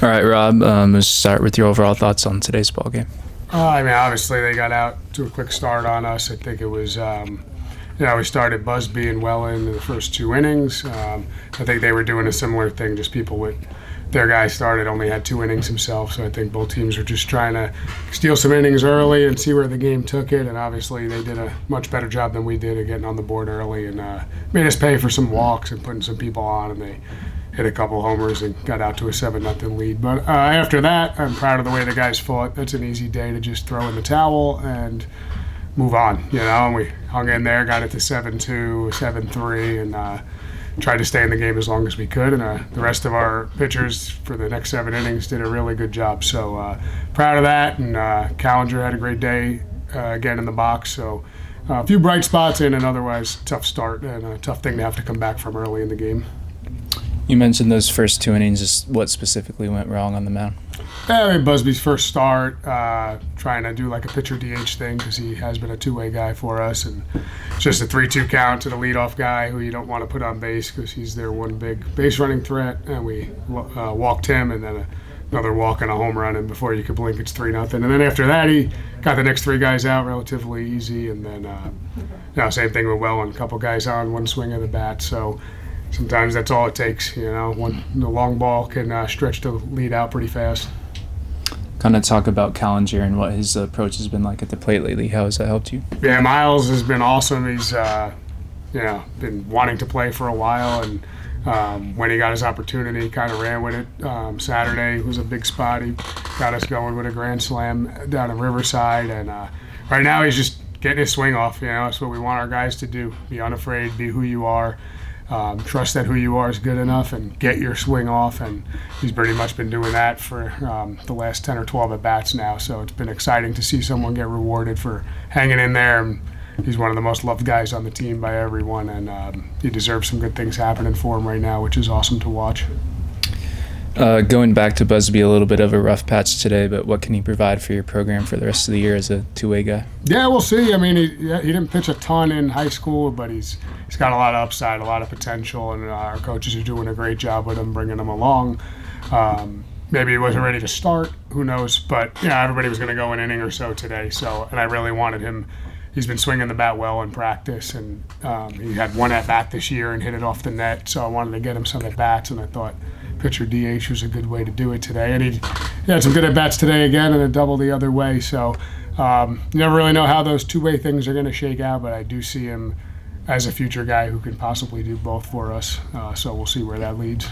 All right, Rob, let's start with your overall thoughts on today's ball game. Obviously they got out to a quick start on us. I think it was, we started BSB and Lowell in the first 2 innings. I think they were doing a similar thing, just people with their guy started, only had 2 innings himself. So I think both teams were just trying to steal some innings early and see where the game took it. And obviously they did a much better job than we did at getting on the board early and made us pay for some walks and putting some people on. And they hit a couple homers and got out to a 7-0 lead. But after that, I'm proud of the way the guys fought. That's an easy day to just throw in the towel and move on, and we hung in there, got it to 7-2, 7-3, and tried to stay in the game as long as we could. And the rest of our pitchers for the next 7 innings did a really good job. So proud of that, and Callinger had a great day again in the box. So a few bright spots in an otherwise tough start and a tough thing to have to come back from early in the game. You mentioned those first 2 innings. Just what specifically went wrong on the mound? Busby's first start, trying to do like a pitcher DH thing because he has been a two-way guy for us, and it's just a 3-2 count to the leadoff guy who you don't want to put on base because he's their one big base running threat, and we walked him, and then another walk and a home run, and before you could blink, it's 3-0. And then after that, he got the next 3 guys out relatively easy, and then same thing with Well, and a couple guys on, 1 swing of the bat. So sometimes that's all it takes, the long ball can stretch the lead out pretty fast. Kind of talk about Callinger and what his approach has been like at the plate lately. How has that helped you? Yeah, Miles has been awesome. He's, been wanting to play for a while, and when he got his opportunity, he kind of ran with it. Saturday was a big spot. He got us going with a grand slam down in Riverside, and right now he's just getting his swing off. That's what we want our guys to do. Be unafraid, be who you are. Trust that who you are is good enough and get your swing off, and he's pretty much been doing that for the last 10 or 12 at-bats now, so it's been exciting to see someone get rewarded for hanging in there. And he's one of the most loved guys on the team by everyone, and he deserves some good things happening for him right now, which is awesome to watch. Going back to Busby, a little bit of a rough patch today, but what can he provide for your program for the rest of the year as a two-way guy? Yeah, we'll see. He didn't pitch a ton in high school, but he's got a lot of upside, a lot of potential, and our coaches are doing a great job with him, bringing him along. Maybe he wasn't ready to start, who knows, but everybody was going to go an inning or so today, and I really wanted him. He's been swinging the bat well in practice, and he had 1 at-bat this year and hit it off the net, so I wanted to get him some at-bats, and I thought pitcher DH was a good way to do it today. And he had some good at-bats today again and a double the other way, so you never really know how those two-way things are going to shake out, but I do see him as a future guy who can possibly do both for us, so we'll see where that leads.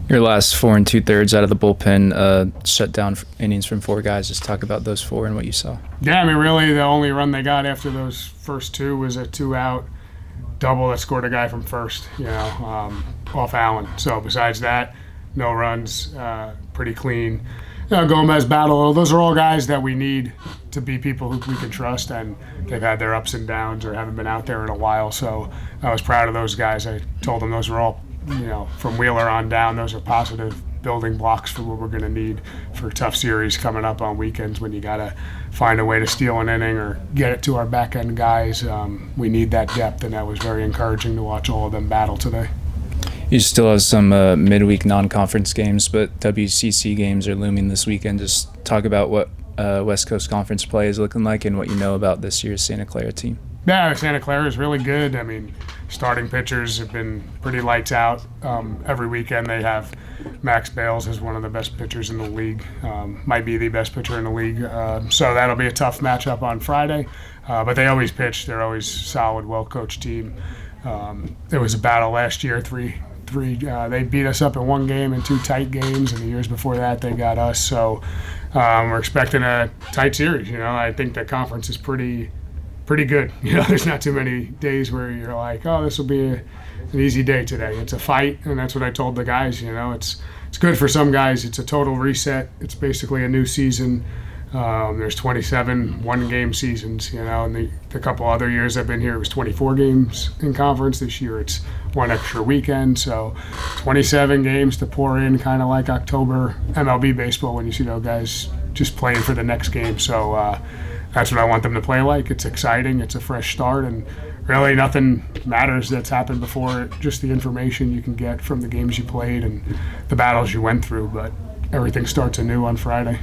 Your last 4 2/3 out of the bullpen, shut down innings from 4 guys. Just talk about those 4 and what you saw. Yeah, really the only run they got after those first 2 was a 2-out double that scored a guy from first, off Allen. So besides that, no runs, pretty clean. Gomez, Battle, those are all guys that we need to be people who we can trust, and they've had their ups and downs or haven't been out there in a while. So I was proud of those guys. I told them those were all, from Wheeler on down, those are positive building blocks for what we're going to need for tough series coming up on weekends when you got to find a way to steal an inning or get it to our back-end guys. We need that depth, and that was very encouraging to watch all of them battle today. You still have some midweek non-conference games, but WCC games are looming this weekend. Just talk about what West Coast Conference play is looking like and what you know about this year's Santa Clara team. Yeah, Santa Clara is really good. Starting pitchers have been pretty lights out. Every weekend they have Max Bales as one of the best pitchers in the league, might be the best pitcher in the league. So that'll be a tough matchup on Friday. But they always pitch. They're always solid, well-coached team. It was a battle last year. They beat us up in 1 game in 2 tight games, and the years before that they got us. So we're expecting a tight series. I think the conference is pretty good. There's not too many days where you're like, oh, this will be an easy day today. It's a fight, and that's what I told the guys. It's good for some guys. It's a total reset. It's basically a new season. There's 27 one-game seasons, and the couple other years I've been here, it was 24 games in conference. This year it's 1 extra weekend, so 27 games to pour in, kind of like October MLB baseball when you see those guys just playing for the next game. So that's what I want them to play like. It's exciting. It's a fresh start, and really nothing matters that's happened before. Just the information you can get from the games you played and the battles you went through. But everything starts anew on Friday.